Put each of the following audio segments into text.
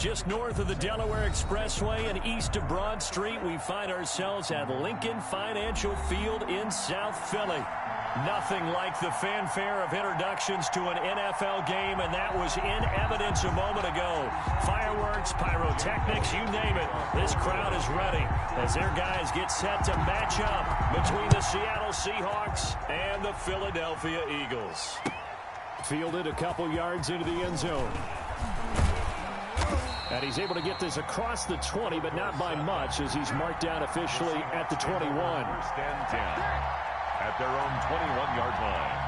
Just north of the Delaware Expressway and east of Broad Street, we find ourselves at Lincoln Financial Field in South Philly. Nothing like the fanfare of introductions to an NFL game, and that was in evidence a moment ago. Fireworks, pyrotechnics, you name it. This crowd is ready as their guys get set to match up between the Seattle Seahawks and the Philadelphia Eagles. Fielded a couple yards into the end zone. And he's able to get this across the 20, but not by much, as he's marked down officially at the 21. First and 10 at their own 21-yard line.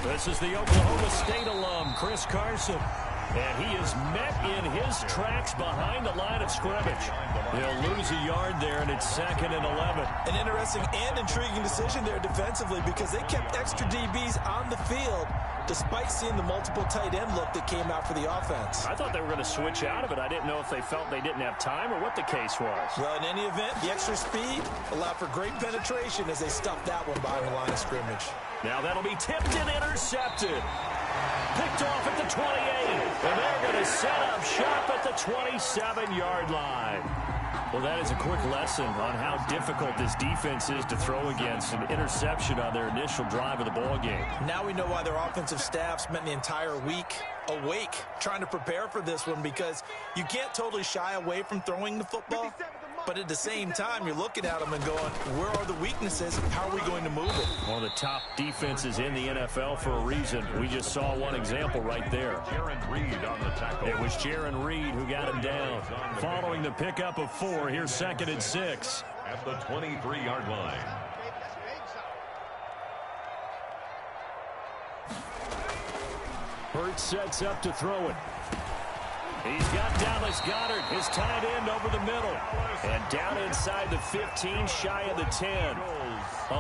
This is the Oklahoma State alum, Chris Carson. And he is met in his tracks behind the line of scrimmage. He'll lose a yard there, and it's 2nd and 11. An interesting and intriguing decision there defensively, because they kept extra DBs on the field despite seeing the multiple tight end look that came out for the offense. I thought they were going to switch out of it. I didn't know if they felt they didn't have time or what the case was. Well, in any event, the extra speed allowed for great penetration as they stuffed that one behind the line of scrimmage. Now that'll be tipped and intercepted. Picked off at the 28. And they're going to set up shop at the 27-yard line. Well, that is a quick lesson on how difficult this defense is to throw against. An interception on their initial drive of the ball game. Now we know why their offensive staff spent the entire week awake trying to prepare for this one, because you can't totally shy away from throwing the football. But at the same time, you're looking at them and going, where are the weaknesses? How are we going to move it? One of the top defenses in the NFL for a reason. We just saw one example right there. Jaron Reed on the tackle. It was Jaron Reed who got him down. Following the pickup of 4, here's 2nd and 6. At the 23-yard line. Hurts sets up to throw it. He's got Dallas Goedert, his tight end, over the middle. And down inside the 15, shy of the 10.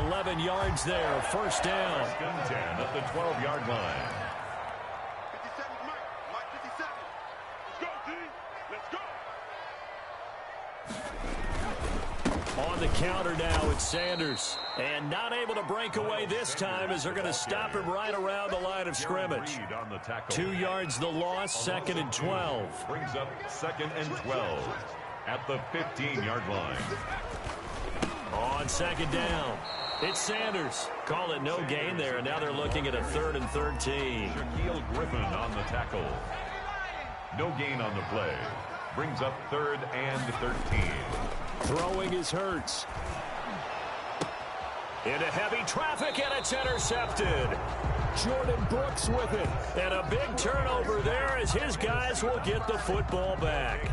11 yards there, first down. 10 at the 12-yard line. On the counter now, it's Sanders. And not able to break away this time, as they're going to stop him right around the line of scrimmage. 2 yards the loss, 2nd and 12. Brings up 2nd and 12 at the 15-yard line. On 2nd down, it's Sanders. Call it no gain there, and now they're looking at a 3rd and 13. Shaquille Griffin on the tackle. No gain on the play. Brings up 3rd and 13. Throwing is Hurts. Into heavy traffic, and it's intercepted. Jordan Brooks with it. And a big turnover there as his guys will get the football back.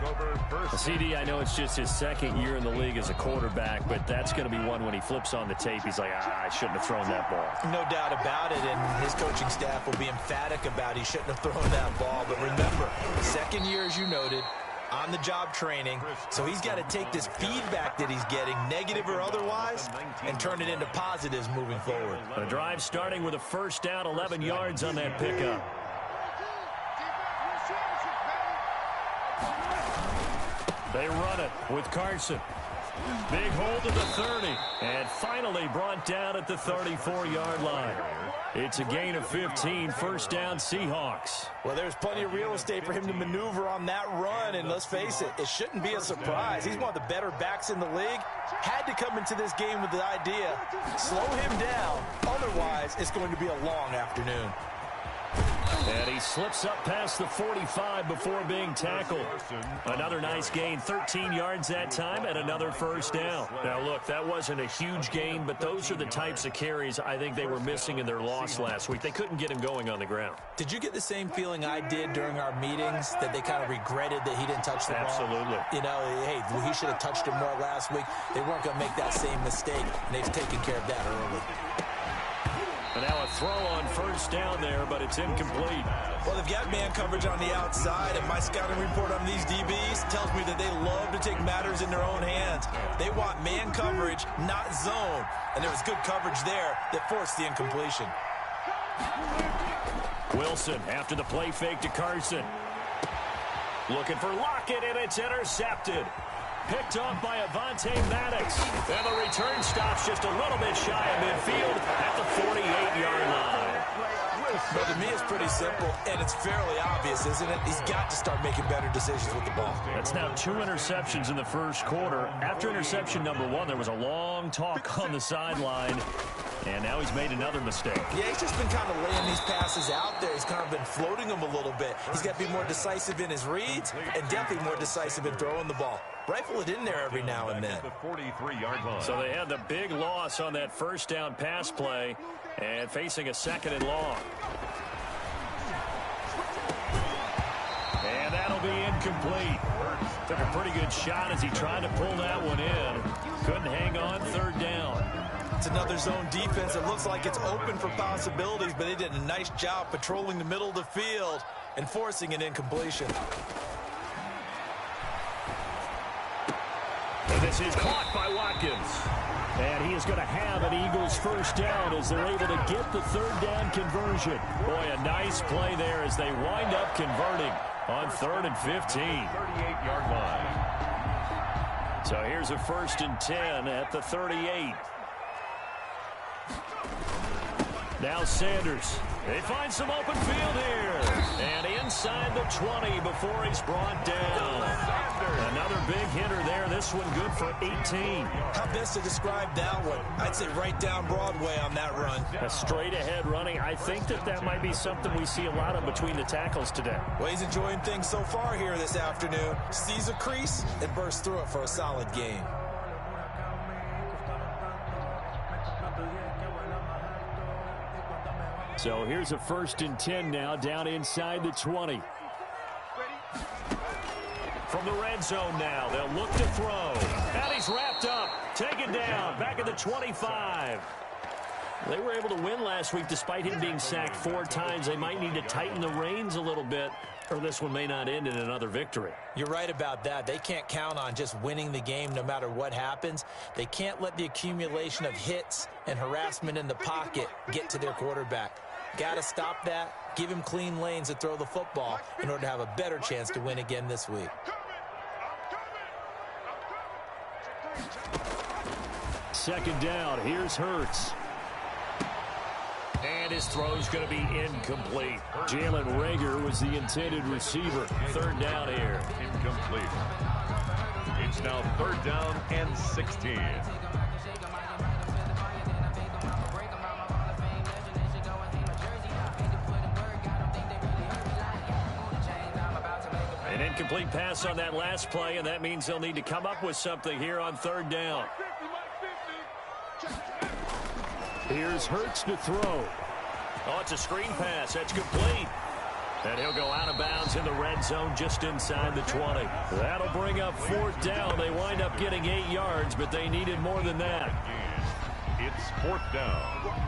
CD, I know it's just his 2nd year in the league as a quarterback, but that's going to be one when he flips on the tape. He's like, I shouldn't have thrown that ball. No doubt about it, and his coaching staff will be emphatic about he shouldn't have thrown that ball. But remember, 2nd year, as you noted, on-the-job training, so he's got to take this feedback that he's getting, negative or otherwise, and turn it into positives moving forward. The drive starting with a first down, 11 yards on that pickup. They run it with Carson. Big hold to the 30, and finally brought down at the 34-yard line. It's a gain of 15, first down Seahawks. Well, there's plenty of real estate for him to maneuver on that run, and let's face it, it shouldn't be a surprise. He's one of the better backs in the league. Had to come into this game with the idea, slow him down, otherwise it's going to be a long afternoon. And he slips up past the 45 before being tackled. Another nice gain, 13 yards that time, and another first down. Now, look, that wasn't a huge gain, but those are the types of carries I think they were missing in their loss last week. They couldn't get him going on the ground. Did you get the same feeling I did during our meetings, that they kind of regretted that he didn't touch the ball? Absolutely. You know, hey, he should have touched it more last week. They weren't going to make that same mistake, and they've taken care of that early. And now a throw on first down there, but it's incomplete. Well, they've got man coverage on the outside, and my scouting report on these DBs tells me that they love to take matters in their own hands. They want man coverage, not zone. And there was good coverage there that forced the incompletion. Wilson after the play fake to Carson. Looking for Lockett, and it's intercepted. Picked off by Avonte Maddox. And the return stops just a little bit shy of midfield at the 48-yard line. Well, to me, it's pretty simple, and it's fairly obvious, isn't it? He's got to start making better decisions with the ball. That's now 2 interceptions in the first quarter. After interception number 1, there was a long talk on the sideline, and now he's made another mistake. Yeah, he's just been kind of laying these passes out there. He's kind of been floating them a little bit. He's got to be more decisive in his reads and definitely more decisive in throwing the ball. Rifle it in there every now and then. So they had the big loss on that first down pass play and facing a 2nd and long. And that'll be incomplete. Took a pretty good shot as he tried to pull that one in. Couldn't hang on 3rd down. It's another zone defense. It looks like it's open for possibilities, but they did a nice job patrolling the middle of the field and forcing an incompletion. And this is caught by Watkins. And he is going to have an Eagles first down as they're able to get the 3rd down conversion. Boy, a nice play there as they wind up converting on 3rd and 15. 38-yard line. So here's a 1st and 10 at the 38. Now Sanders. They find some open field here. And inside the 20 before he's brought down. Another big hitter there. This one good for 18. How best to describe that one? I'd say right down Broadway on that run. A straight-ahead running. I think that might be something we see a lot of between the tackles today. Well, he's enjoying things so far here this afternoon. Sees a crease and bursts through it for a solid game. So here's a 1st and 10 now, down inside the 20. From the red zone now, they'll look to throw. And he's wrapped up, taken down, back at the 25. They were able to win last week despite him being sacked 4 times. They might need to tighten the reins a little bit, or this one may not end in another victory. You're right about that. They can't count on just winning the game no matter what happens. They can't let the accumulation of hits and harassment in the pocket get to their quarterback. Got to stop that, give him clean lanes to throw the football in order to have a better chance to win again this week. Second down, here's Hurts. And his throw's going to be incomplete. Jalen Reagor was the intended receiver. 3rd down here. Incomplete. It's now 3rd down and 16. An incomplete pass on that last play, and that means they'll need to come up with something here on 3rd down. Here's Hurts to throw. Oh, it's a screen pass. That's complete. And he'll go out of bounds in the red zone just inside the 20. That'll bring up 4th down. They wind up getting 8 yards, but they needed more than that. It's 4th down.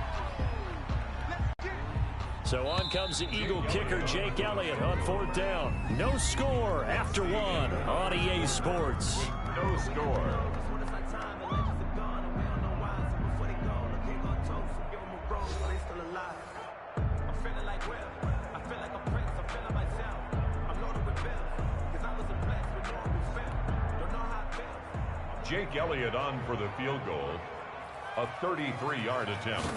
So on comes the Eagle kicker, Jake Elliott, on 4th down. No score after 1 on EA Sports. No score. Jake Elliott on for the field goal. A 33-yard attempt.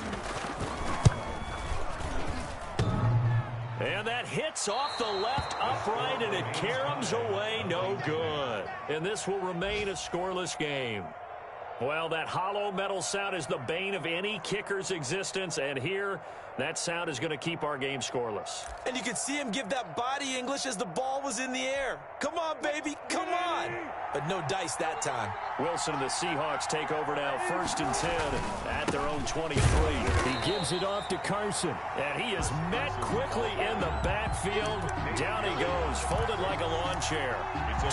And that hits off the left upright, and it caroms away, no good. And this will remain a scoreless game. Well, that hollow metal sound is the bane of any kicker's existence, and here, that sound is going to keep our game scoreless. And you could see him give that body English as the ball was in the air. Come on, baby, come on. But no dice that time. Wilson and the Seahawks take over now, 1st and 10 at their own 23. He gives it off to Carson, and he is met quickly in the backfield. Down he goes, folded like a lawn chair.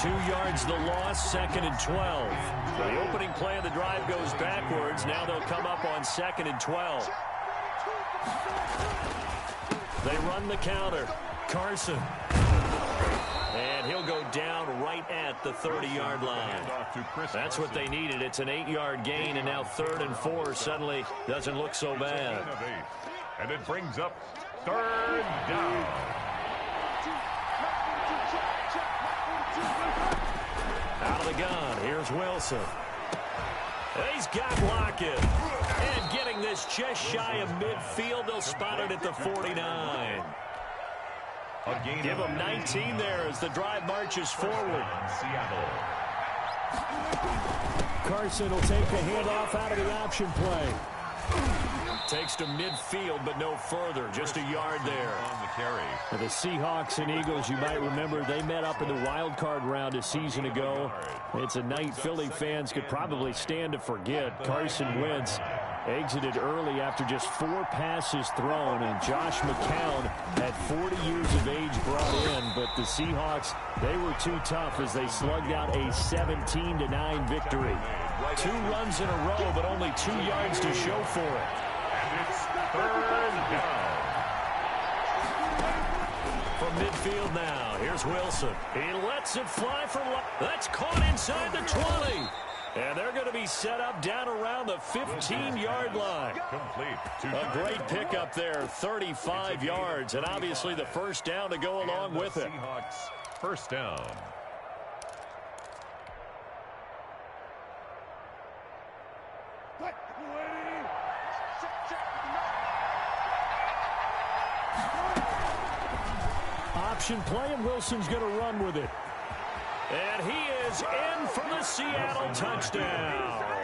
2 yards the loss, 2nd and 12. The opening play of the drive goes backwards. Now they'll come up on 2nd and 12. They run the counter. Carson. And he'll go down right at the 30-yard line. That's what they needed. It's an 8-yard gain, and now 3rd and 4 suddenly doesn't look so bad. And it brings up 3rd down. Out of the gun, here's Wilson. He's got Lockett. And getting this just shy of midfield, they'll spot it at the 49. Give him 19 there as the drive marches forward. Seattle. Carson will take the handoff out of the option play. Takes to midfield, but no further. Just a yard there. On the carry. For the Seahawks and Eagles, you might remember they met up in the wild card round a season ago. It's a night Philly fans could probably stand to forget. Carson Wentz exited early after just 4 passes thrown, and Josh McCown at 40 years of age brought in, but the Seahawks, they were too tough as they slugged out a 17-9 victory. 2 runs in a row, but only 2 yards to show for it. And it's 3rd down. From midfield now, here's Wilson. He lets it fly for that's caught inside the 20. And they're going to be set up down around the 15-yard line. Complete. A great pickup there, 35 yards, and obviously the first down to go along with it. Seahawks first down. Option play, and Wilson's going to run with it. And he is in for the Seattle touchdown.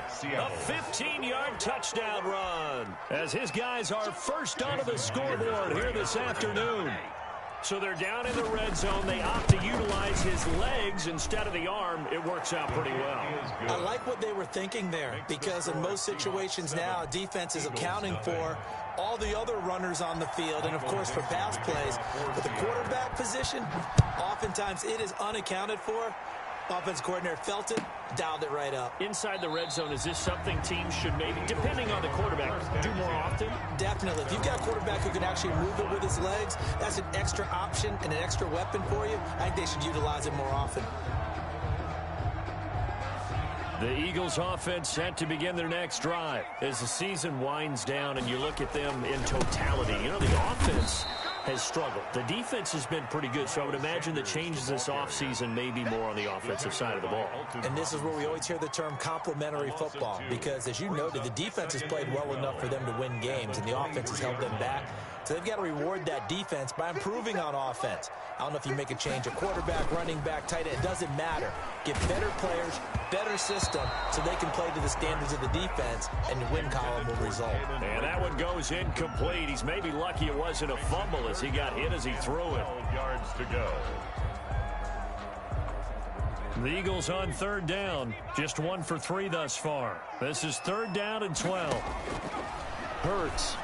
Seattle. A 15-yard touchdown run as his guys are first onto the scoreboard here this afternoon. So they're down in the red zone. They opt to utilize his legs instead of the arm. It works out pretty well. I like what they were thinking there, because in most situations now, defense is accounting for all the other runners on the field and, of course, for pass plays. But the quarterback position, oftentimes it is unaccounted for. Offense coordinator felt it, dialed it right up. Inside the red zone, is this something teams should maybe, depending on the quarterback, do more often? Definitely. If you've got a quarterback who can actually move it with his legs, that's an extra option and an extra weapon for you. I think they should utilize it more often. The Eagles offense set to begin their next drive. As the season winds down and you look at them in totality, you know, the offense has struggled. The defense has been pretty good, so I would imagine the changes this offseason may be more on the offensive side of the ball. And this is where we always hear the term complementary football, because as you noted, the defense has played well enough for them to win games, and the offense has held them back. So they've got to reward that defense by improving on offense. I don't know if you make a change, a quarterback, running back, tight end, it doesn't matter. Get better players, better system, so they can play to the standards of the defense, and the win column will result. And that one goes incomplete. He's maybe lucky it wasn't a fumble as he got hit as he threw it. 12 yards to go. The Eagles on 3rd down. Just 1 for 3 thus far. This is 3rd down and 12. Hurts.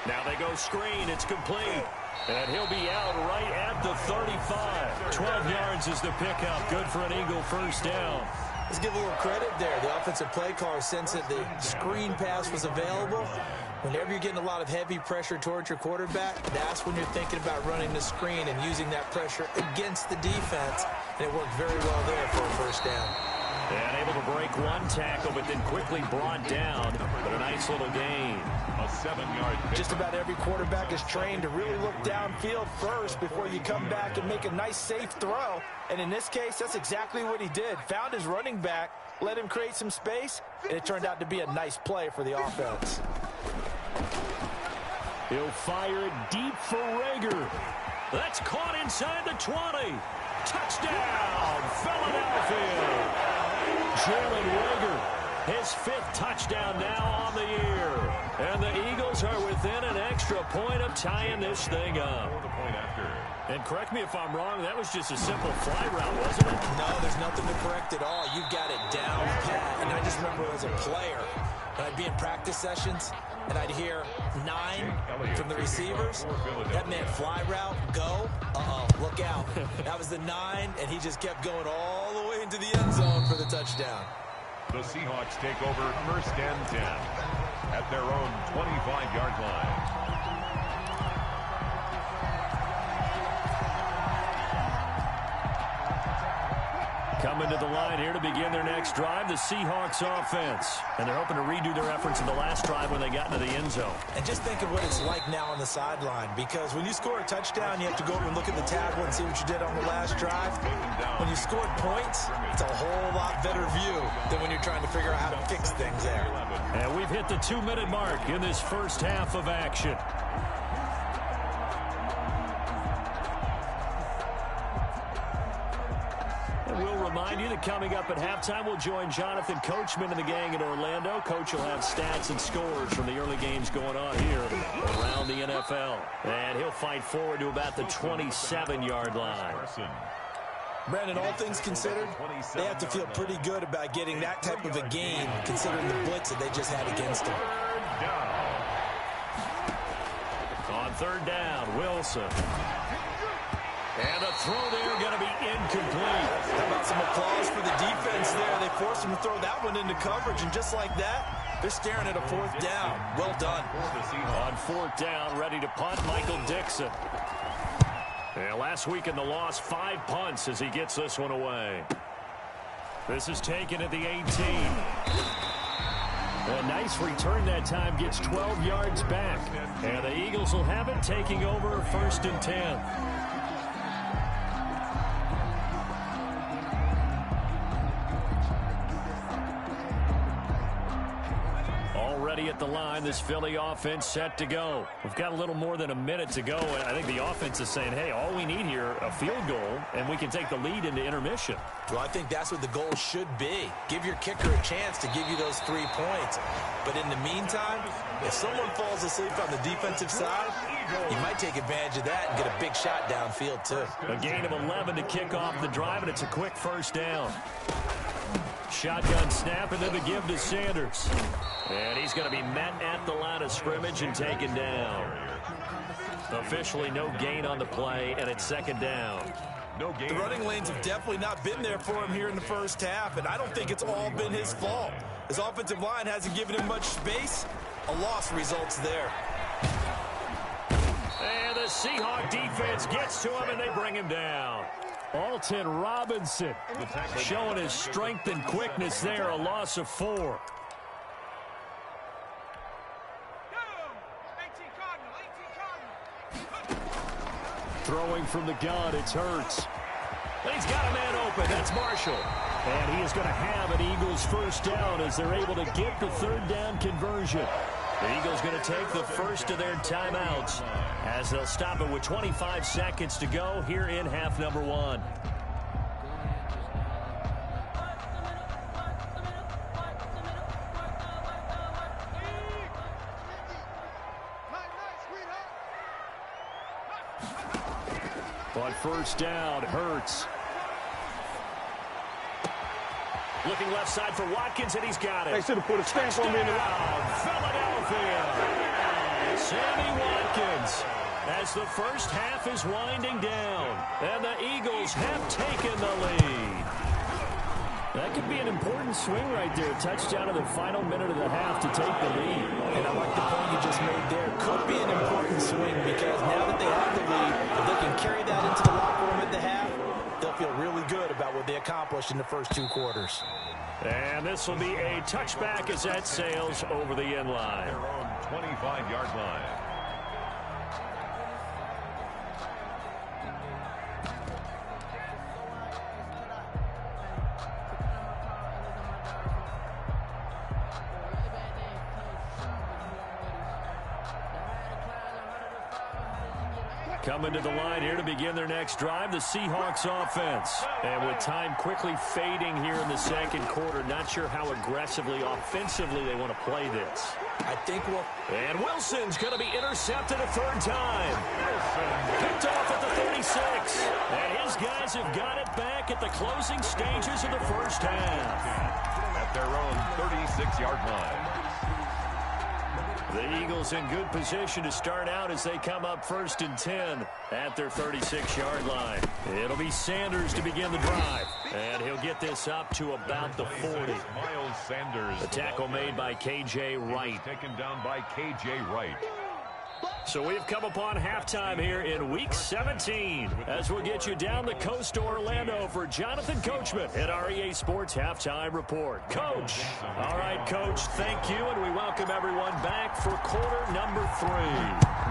Now they go screen. It's complete. And he'll be out right at the 35. 12 yards is the pickup. Good for an Eagle first down. Let's give a little credit there. The offensive play caller, since that the screen pass was available, whenever you're getting a lot of heavy pressure towards your quarterback, that's when you're thinking about running the screen and using that pressure against the defense. And it worked very well there for a first down. And able to break one tackle, but then quickly brought down. But a nice little gain. A 7-yard pick. Just about every quarterback is trained to really look downfield first before you come back and make a nice, safe throw. And in this case, that's exactly what he did. Found his running back, let him create some space, and it turned out to be a nice play for the offense. He'll fire it deep for Rager. That's caught inside the 20. Touchdown, Philadelphia. Jalen Rager, his 5th touchdown now on the year. And the Eagles are within an extra point of tying this thing up. And correct me if I'm wrong, that was just a simple fly route, wasn't it? No, there's nothing to correct at all. You've got it down pat. And I just remember as a player, when I'd be in practice sessions, and I'd hear 9 from the receivers. That meant fly route, go, look out. That was the 9, and he just kept going all the way into the end zone for the touchdown. The Seahawks take over 1st and 10 at their own 25-yard line. Coming to the line here to begin their next drive, the Seahawks offense. And they're hoping to redo their efforts in the last drive when they got into the end zone. And just think of what it's like now on the sideline, because when you score a touchdown, you have to go over and look at the table and see what you did on the last drive. When you scored points, it's a whole lot better view than when you're trying to figure out how to fix things there. And we've hit the 2-minute mark in this first half of action. Remind you that coming up at halftime, we'll join Jonathan Coachman and the gang in Orlando. Coach will have stats and scores from the early games going on here around the NFL. And he'll fight forward to about the 27-yard line. Brandon, all things considered, they have to feel pretty good about getting that type of a game, considering the blitz that they just had against them. On 3rd down, Wilson. And a throw there going to be incomplete. How about some applause for the defense there? They forced him to throw that one into coverage, and just like that, they're staring at a 4th down. Well done. On 4th down, ready to punt, Michael Dixon. And last week in the loss, 5 punts as he gets this one away. This is taken at the 18. A nice return that time, gets 12 yards back. And the Eagles will have it, taking over 1st and 10. At the line, this Philly offense set to go. We've got a little more than a minute to go, and I think the offense is saying, hey, all we need here, a field goal, and we can take the lead into intermission. Well, I think that's what the goal should be. Give your kicker a chance to give you those 3 points. But in the meantime, if someone falls asleep on the defensive side, you might take advantage of that and get a big shot downfield, too. A gain of 11 to kick off the drive, and it's a quick 1st down. Shotgun snap, and then the give to Sanders. And he's going to be met at the line of scrimmage and taken down. Officially no gain on the play, and it's 2nd down. No gain. The running lanes have definitely not been there for him here in the first half, and I don't think it's all been his fault. His offensive line hasn't given him much space. A loss results there. And the Seahawk defense gets to him, and they bring him down. Alton Robinson showing his strength and quickness there, a loss of 4. Throwing from the gun, it's Hurts. And he's got a man open, that's Marshall. And he is going to have an Eagles 1st down as they're able to get the 3rd down conversion. The Eagles going to take the first of their timeouts as they'll stop it with 25 seconds to go here in half number 1. On 1st down, Hurts. Looking left side for Watkins, and he's got it. They should have put a stamp on me in the line. Philadelphia. Sammy Watkins as the first half is winding down, and the Eagles have taken the lead. That could be an important swing right there. A touchdown in the final minute of the half to take the lead. And I like the point you just made there. Could be an important swing because now that they have the lead, if they can carry that into the locker room at the half, they'll feel really good about what they accomplished in the first 2 quarters. And this will be a touchback as that sails over the end line. Their own 25-yard line. Coming to the line here to begin their next drive, the Seahawks offense. And with time quickly fading here in the 2nd quarter, not sure how aggressively, offensively they want to play this. I think we'll... And Wilson's going to be intercepted a 3rd time. Picked off at the 36. And his guys have got it back at the closing stages of the first half. At their own 36-yard line. The Eagles in good position to start out as they come up 1st and 10 at their 36-yard line. It'll be Sanders to begin the drive, and he'll get this up to about the 40. Miles Sanders. The tackle made by K.J. Wright. Taken down by K.J. Wright. So we've come upon halftime here in Week 17 as we'll get you down the coast to Orlando for Jonathan Coachman at our EA Sports Halftime Report. Coach. All right, Coach, thank you, and we welcome everyone back for quarter number 3.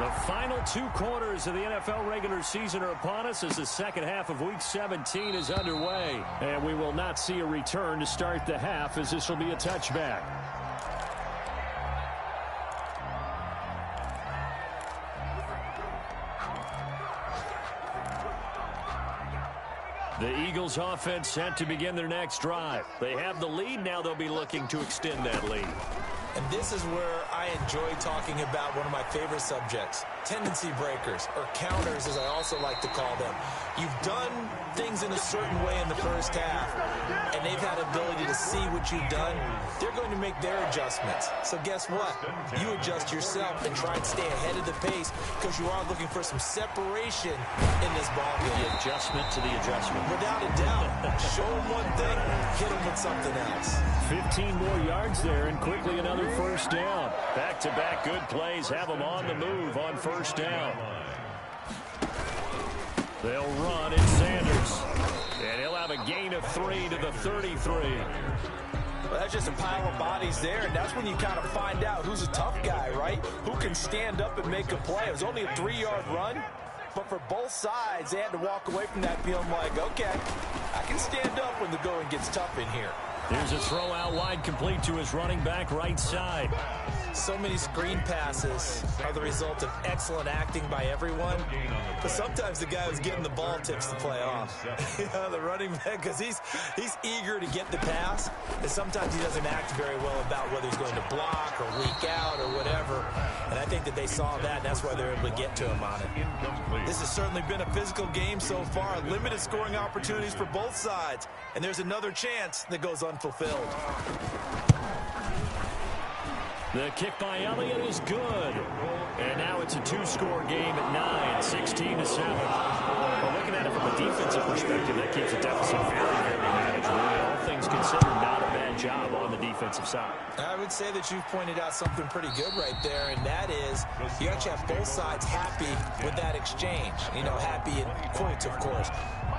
The final 2 quarters of the NFL regular season are upon us as the second half of Week 17 is underway. And we will not see a return to start the half as this will be a touchback. The Eagles offense set to begin their next drive. They have the lead. Now they'll be looking to extend that lead. And this is where I enjoy talking about one of my favorite subjects, tendency breakers, or counters as I also like to call them. You've done things in a certain way in the first half, and they've had ability to see what you've done. They're going to make their adjustments. So guess what? You adjust yourself and try and stay ahead of the pace because you are looking for some separation in this ball game. The adjustment to the adjustment. Without a doubt. Show them one thing, hit them with something else. 15 more yards there and quickly another first down. Back-to-back good plays have them on the move on first down. They'll run in Sanders. And he'll have a gain of 3 to the 33. Well, that's just a pile of bodies there, and that's when you kind of find out who's a tough guy, right? Who can stand up and make a play. It was only a 3-yard run, but for both sides, they had to walk away from that feeling like, okay, I can stand up when the going gets tough in here. Here's a throw out wide complete to his running back right side. So many screen passes are the result of excellent acting by everyone. But sometimes the guy who's getting the ball tips the play off. The running back, because he's eager to get the pass. And sometimes he doesn't act very well about whether he's going to block or leak out or whatever. And I think that they saw that, and that's why they're able to get to him on it. This has certainly been a physical game so far. Limited scoring opportunities for both sides. And there's another chance that goes unfulfilled. The kick by Elliott is good. And now it's a 2-score game at 9, 16-7. Well, looking at it from a defensive perspective, that keeps the deficit very, very manageable. All things considered, not a bad job on the defensive side. I would say that you've pointed out something pretty good right there, and that is you actually have both sides happy with that exchange. You know, happy in quotes, of course.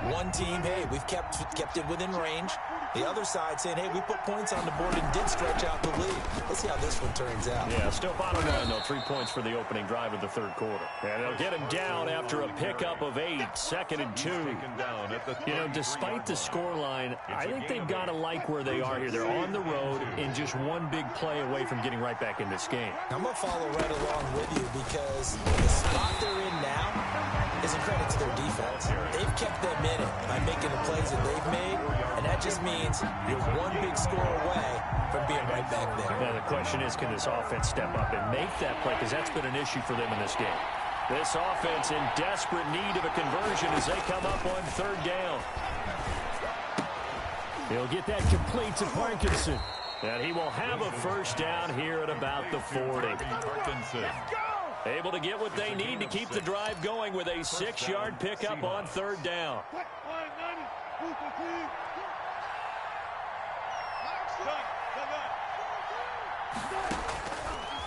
One team, hey, we've kept it within range. The other side saying, hey, we put points on the board and did stretch out the lead. Let's see how this one turns out. Yeah, still bottom line, though. 3 points for the opening drive of the third quarter. And they'll get him down after a pickup of 8, 2nd and 2. You know, despite the scoreline, I think they've got to like where they are here. They're on the road and just one big play away from getting right back in this game. I'm going to follow right along with you because the spot they're in now is a credit to their defense. They've kept them in it by making the plays that they've made, and that just means you're one big score away from being right back there. Now the question is, can this offense step up and make that play? Because that's been an issue for them in this game. This offense in desperate need of a conversion as they come up on 3rd down. He'll get that complete to Parkinson. And he will have a first down here at about the 40. Parkinson. Able to get what they need to keep the drive going with a 6-yard pickup on 3rd down.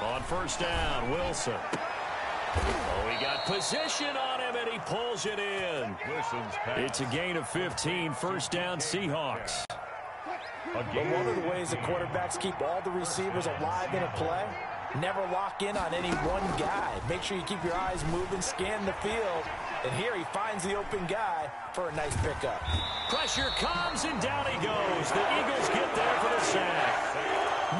On first down, Wilson. Oh, he got position on him, and he pulls it in. It's a gain of 15, first down, Seahawks. But one of the ways the quarterbacks keep all the receivers alive in a play, never lock in on any one guy. Make sure you keep your eyes moving, scan the field. And here he finds the open guy for a nice pickup. Pressure comes, and down he goes. The Eagles get there for the sack.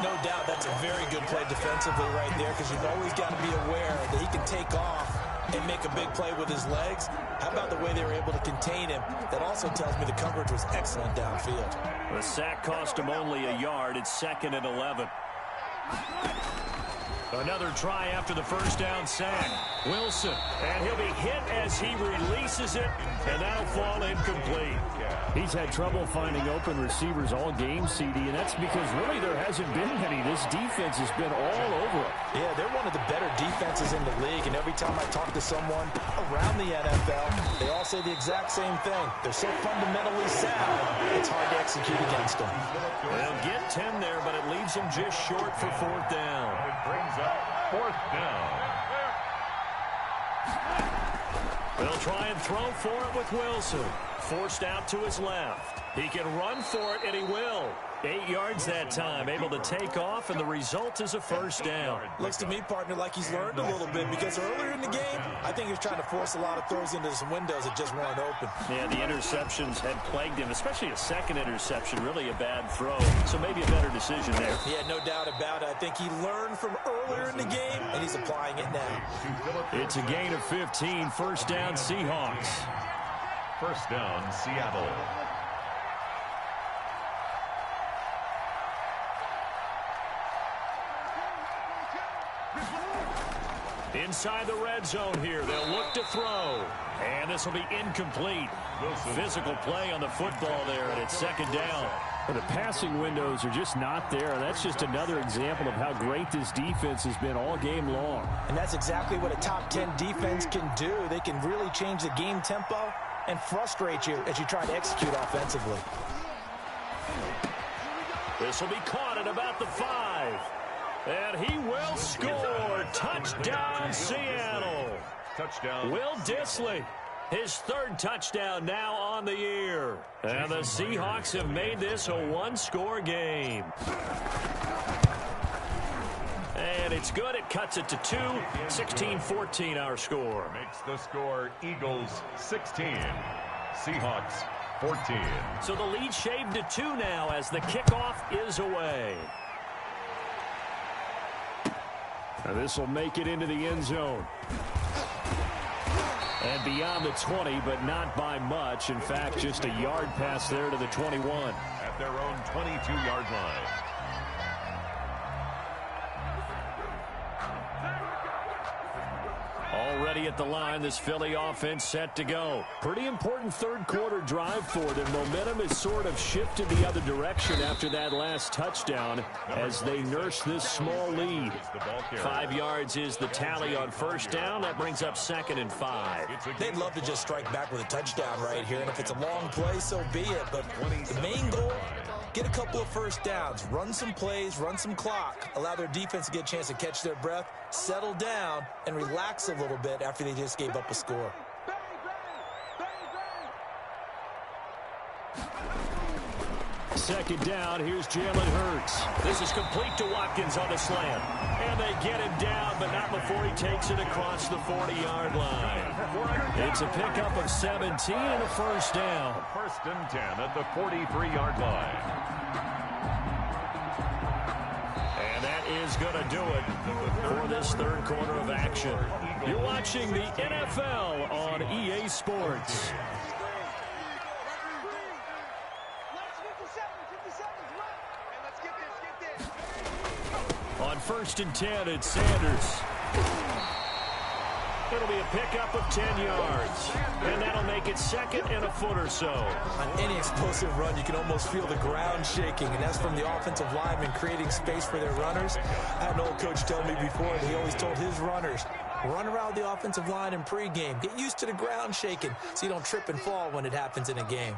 No doubt that's a very good play defensively right there because you've always got to be aware that he can take off and make a big play with his legs. How about the way they were able to contain him? That also tells me the coverage was excellent downfield. The sack cost him only a yard. It's 2nd and 11. Another try after the first down sack. Wilson, and he'll be hit as he releases it, and that'll fall incomplete. He's had trouble finding open receivers all game, CD, and that's because really there hasn't been any. This defense has been all over it. Yeah, they're one of the better defenses in the league, and every time I talk to someone around the NFL, they all say the exact same thing. They're so fundamentally sound, it's hard to execute against them. They'll get 10 there, but it leaves them just short for fourth down. It brings up fourth down. They'll try and throw for it with Wilson. Forced out to his left. He can run for it, and he will. 8 yards that time, able to take off, and the result is a first down. Looks to me, partner, like he's learned a little bit, because earlier in the game, I think he was trying to force a lot of throws into some windows that just weren't open. Yeah, the interceptions had plagued him, especially a second interception, really a bad throw. So maybe a better decision there. Yeah, no doubt about it. I think he learned from earlier in the game, and he's applying it now. It's a gain of 15, first down Seahawks. First down, Seattle. Inside the red zone here, they'll look to throw. And this will be incomplete. Physical play on the football there, and it's second down. Well, the passing windows are just not there, and that's just another example of how great this defense has been all game long. And that's exactly what a top 10 defense can do. They can really change the game tempo and frustrate you as you try to execute offensively. This will be caught at about the 5. And he will score. Touchdown, Seattle. Touchdown. Will Dissly, his third touchdown now on the year. And the Seahawks have made this a one-score game. And it's good. It cuts it to 2. 16-14 our score. Makes the score Eagles 16. Seahawks 14. So the lead shaved to 2 now as the kickoff is away. Now this will make it into the end zone. And beyond the 20, but not by much. In fact, just a yard pass there to the 21. At their own 22-yard line. Already at the line, this Philly offense set to go. Pretty important third quarter drive for them. Momentum has sort of shifted the other direction after that last touchdown as they nurse this small lead. 5 yards is the tally on first down. That brings up 2nd and 5. They'd love to just strike back with a touchdown right here, and if it's a long play, so be it. But the main goal, get a couple of first downs, run some plays, run some clock, allow their defense to get a chance to catch their breath, settle down, and relax a little bit after they just gave up a score. Second down, here's Jalen Hurts. This is complete to Watkins on the slant. And they get him down, but not before he takes it across the 40-yard line. It's a pickup of 17 and a first down. First and 10 at the 43-yard line. And that is going to do it for this third quarter of action. You're watching the NFL on EA Sports. On first and 10, it's Sanders. It'll be a pickup of 10 yards. And that'll make it 2nd and a foot or so. On any explosive run, you can almost feel the ground shaking, and that's from the offensive linemen creating space for their runners. I had an old coach tell me before, and he always told his runners, run around the offensive line in pregame. Get used to the ground shaking so you don't trip and fall when it happens in a game.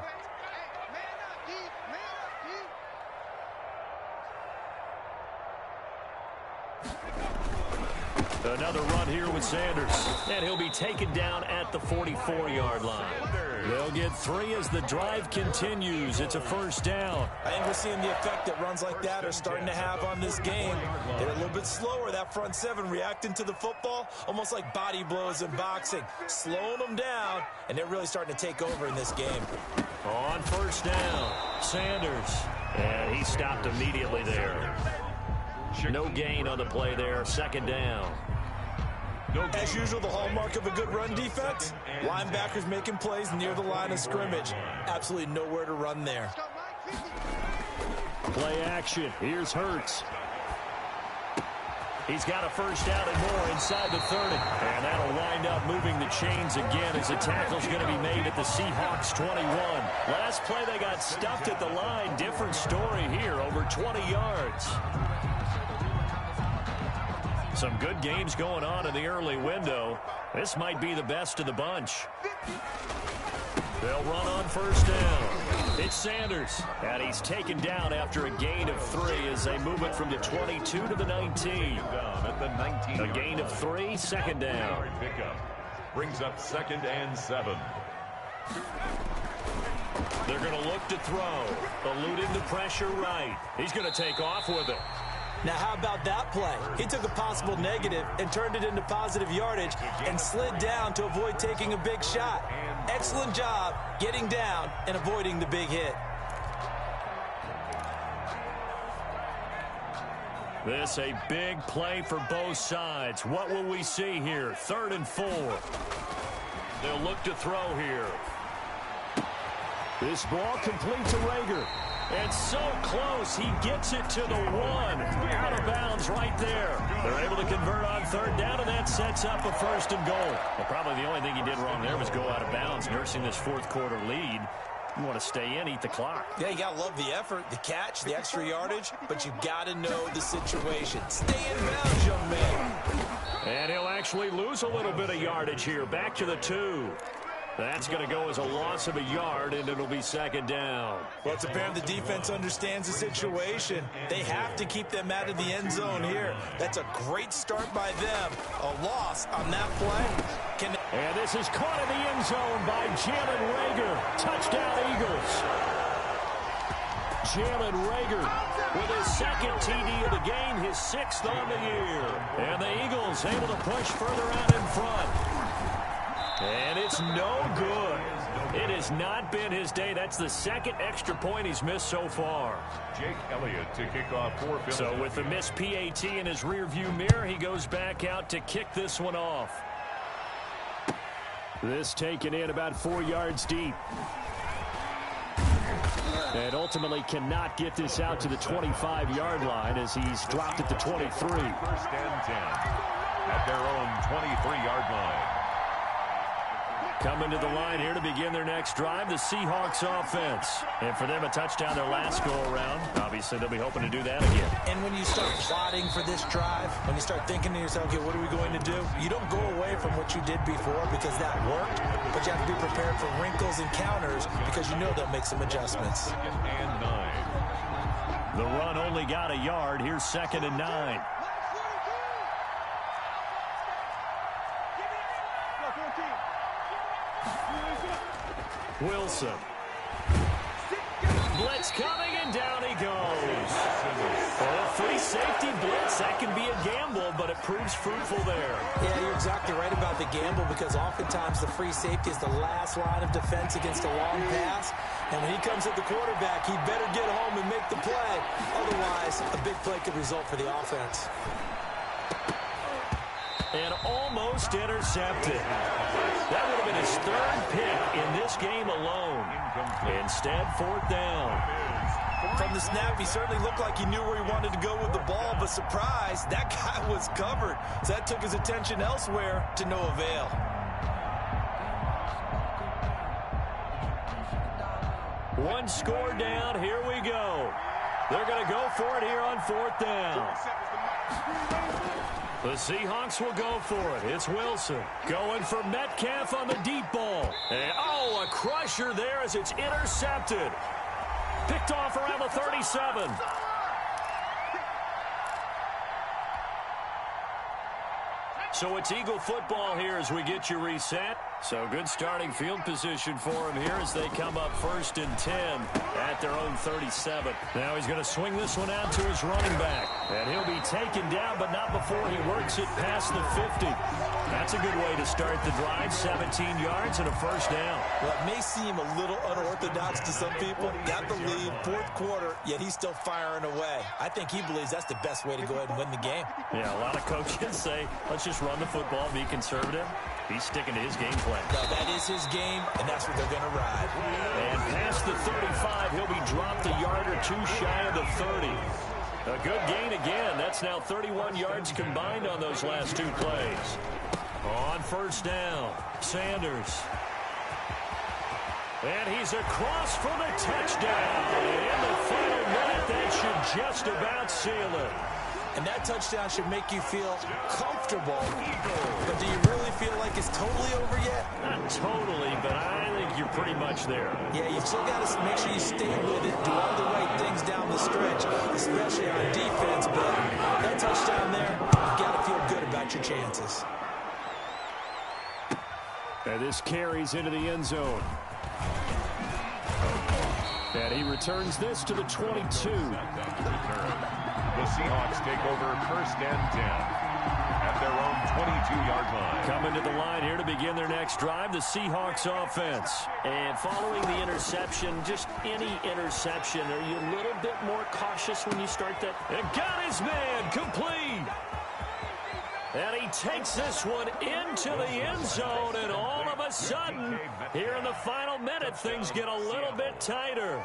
Another run here with Sanders. And he'll be taken down at the 44-yard line. They'll get 3 as the drive continues. It's a first down. I think we're seeing the effect that runs like that are starting to have on this game. They're a little bit slower, that front 7, reacting to the football, almost like body blows in boxing. Slowing them down, and they're really starting to take over in this game. On first down, Sanders. And he stopped immediately there. No gain on the play there, second down. As usual, the hallmark of a good run defense, linebackers making plays near the line of scrimmage. Absolutely nowhere to run there. Play action. Here's Hurts. He's got a first down and more inside the 30. And that'll wind up moving the chains again as the tackle's going to be made at the Seahawks 21. Last play they got stuffed at the line. Different story here, over 20 yards. Some good games going on in the early window. This might be the best of the bunch. They'll run on first down. It's Sanders, and he's taken down after a gain of 3 as they move it from the 22 to the 19. Down at the 19. A gain of 3, second down. Pickup brings up 2nd and 7. They're going to look to throw. Eluding the pressure right. He's going to take off with it. Now, how about that play? He took a possible negative and turned it into positive yardage and slid down to avoid taking a big shot. Excellent job getting down and avoiding the big hit. This a big play for both sides. What will we see here? 3rd and 4. They'll look to throw here. This ball complete to Rager. And so close, he gets it to the 1. Out of bounds right there. They're able to convert on 3rd down, and that sets up a 1st and goal. Well, probably the only thing he did wrong there was go out of bounds, nursing this 4th quarter lead. You want to stay in, eat the clock. Yeah, you got to love the effort, the catch, the extra yardage, but you got to know the situation. Stay in bounds, young man. And he'll actually lose a little bit of yardage here. Back to the 2. That's going to go as a loss of a yard, and it'll be 2nd down. Well, it's apparent the defense understands the situation. They have to keep them out of the end zone here. That's a great start by them. A loss on that play. And this is caught in the end zone by Jalen Rager. Touchdown, Eagles. Jalen Rager with his 2nd TD of the game, his 6th on the year. And the Eagles able to push further out in front. And it's no good. It has not been his day. That's the 2nd extra point he's missed so far. Jake Elliott to kick off for Philadelphia. So with the missed PAT in his rearview mirror, he goes back out to kick this one off. This taken in about 4 yards deep. And ultimately cannot get this out to the 25-yard line as he's dropped at the 23. 1st and 10 at their own 23-yard line. Coming to the line here to begin their next drive, the Seahawks offense. And for them, a touchdown their last go-around. Obviously, they'll be hoping to do that again. And when you start plotting for this drive, when you start thinking to yourself, okay, what are we going to do? You don't go away from what you did before because that worked, but you have to be prepared for wrinkles and counters because you know they'll make some adjustments. 2nd and 9. The run only got a yard. Here's 2nd and 9. Wilson. Blitz coming, and down he goes. Oh, free safety blitz. That can be a gamble, but it proves fruitful there. Yeah, you're exactly right about the gamble because oftentimes the free safety is the last line of defense against a long pass. And when he comes at the quarterback, he better get home and make the play. Otherwise, a big play could result for the offense. And almost intercepted. That would have been his 3rd pick in this game alone. Instead, 4th down. From the snap, he certainly looked like he knew where he wanted to go with the ball, but surprise, that guy was covered. So that took his attention elsewhere to no avail. One score down. Here we go. They're going to go for it here on 4th down. The Seahawks will go for it. It's Wilson going for Metcalf on the deep ball. And, oh, a crusher there as it's intercepted. Picked off around the 37. So it's Eagle football here as we get you reset. So good starting field position for him here as they come up 1st and 10 at their own 37. Now he's going to swing this one out to his running back. And he'll be taken down, but not before he works it past the 50. That's a good way to start the drive. 17 yards and a 1st down. Well, it may seem a little unorthodox to some people. Got the lead, 4th quarter, yet he's still firing away. I think he believes that's the best way to go ahead and win the game. Yeah, a lot of coaches say, let's just run the football, be conservative. He's sticking to his game plan. No, that is his game, and that's what they're going to ride. And past the 35, he'll be dropped a yard or two shy of the 30. A good gain again. That's now 31 yards combined on those last two plays. On first down, Sanders. And he's across for the touchdown. And in the final minute, that should just about seal it. And that touchdown should make you feel comfortable. But do you really feel like it's totally over yet? Not totally, but I think you're pretty much there. Yeah, you've still got to make sure you stay with it, do all the right things down the stretch, especially on defense. But that touchdown there, you've got to feel good about your chances. And this carries into the end zone. And he returns this to the 22. The Seahawks take over first and 10 at their own 22-yard line. Coming to the line here to begin their next drive, the Seahawks offense. And following the interception, just any interception, are you a little bit more cautious when you start that? And got his man complete. And he takes this one into the end zone, and all of a sudden, here in the final minute, things get a little bit tighter.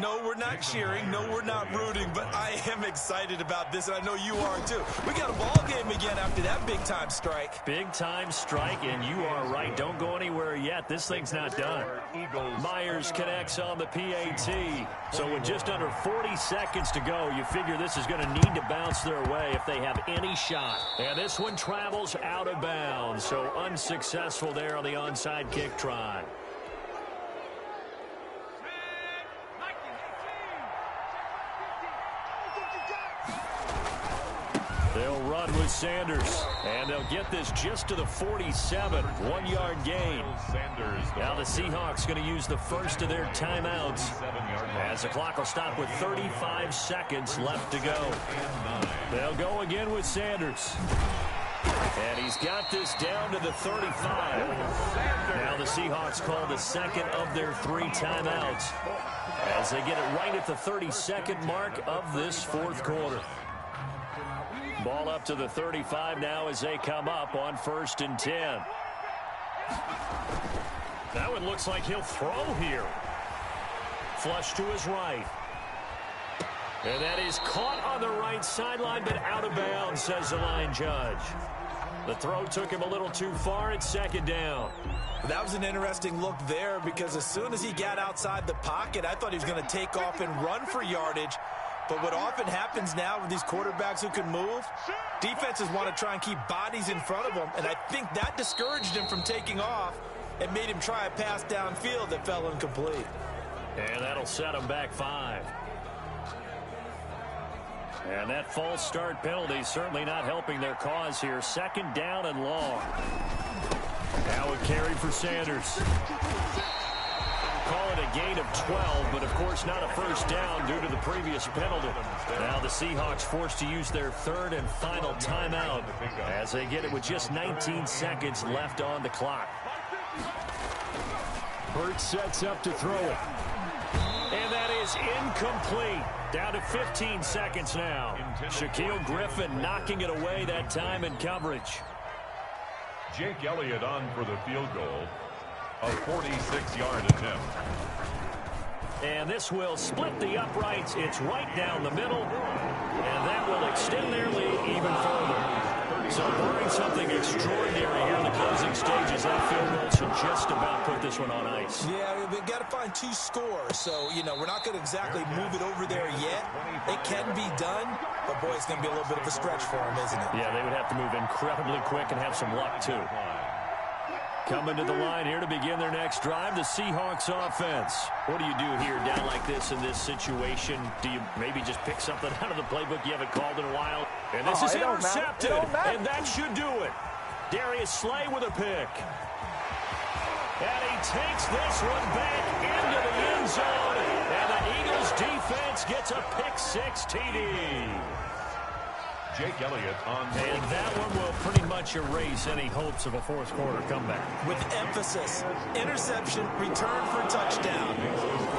No, we're not cheering. No, we're not rooting, but I am excited about this, and I know you are too. We got a ball game again after that big-time strike. Big-time strike, and you are right. Don't go anywhere yet. This thing's not done. Myers connects on the PAT. So with just under 40 seconds to go, you figure this is going to need to bounce their way if they have any shot. And this one travels out of bounds, so unsuccessful there on the onside kick try. They'll run with Sanders, and they'll get this just to the 47, one-yard gain. Now the Seahawks going to use the first of their timeouts as the clock will stop with 35 seconds left to go. They'll go again with Sanders. And he's got this down to the 35. Now the Seahawks call the second of their 3 timeouts as they get it right at the 32nd mark of this fourth quarter. Ball up to the 35 now as they come up on 1st and 10. That one looks like he'll throw here. Flush to his right. And that is caught on the right sideline, but out of bounds, says the line judge. The throw took him a little too far at 2nd down. That was an interesting look there because as soon as he got outside the pocket, I thought he was going to take off and run for yardage. But what often happens now with these quarterbacks who can move, defenses want to try and keep bodies in front of them, and I think that discouraged him from taking off and made him try a pass downfield that fell incomplete. And that'll set him back 5. And that false start penalty certainly not helping their cause here. 2nd down and long. Now a carry for Sanders. Call it a gain of 12, but of course not a first down due to the previous penalty. Now the Seahawks forced to use their 3rd and final timeout as they get it with just 19 seconds left on the clock. Burt sets up to throw it. And that is incomplete. Down to 15 seconds now. Shaquille Griffin knocking it away that time in coverage. Jake Elliott on for the field goal. A 46-yard attempt. And this will split the uprights. It's right down the middle. And that will extend their lead even further. So barring something extraordinary here in the closing stages, that field goal should just about put this one on ice. Yeah, we've got to find 2 scores. So, you know, we're not going to exactly move it over there yet. It can be done. But, boy, it's going to be a little bit of a stretch for them, isn't it? Yeah, they would have to move incredibly quick and have some luck, too. Coming to the line here to begin their next drive, the Seahawks offense. What do you do here down like this in this situation? Do you maybe just pick something out of the playbook you haven't called in a while? And this is intercepted, and that should do it. Darius Slay with a pick. And he takes this one back into the end zone, and the Eagles defense gets a pick-6 TD. Jake Elliott on. And that one will pretty much erase any hopes of a fourth quarter comeback. With emphasis, interception, return for touchdown.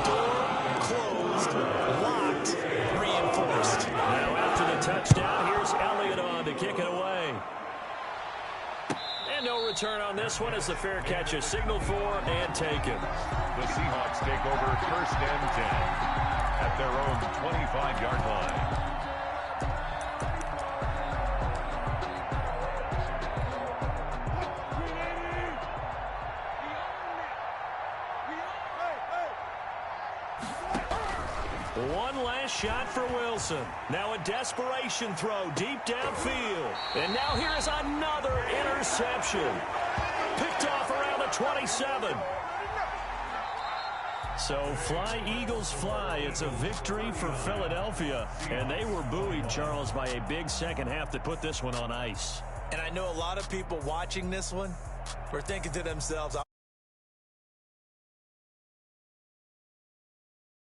Door closed, locked, reinforced. Now after the touchdown, here's Elliott on to kick it away. And no return on this one as the fair catch is signaled for and taken. The Seahawks take over first and 10 at their own 25-yard line. One last shot for Wilson. Now a desperation throw deep downfield. And now here's another interception. Picked off around the 27. So fly, Eagles, fly. It's a victory for Philadelphia. And they were buoyed, Charles, by a big second half that put this one on ice. And I know a lot of people watching this one were thinking to themselves,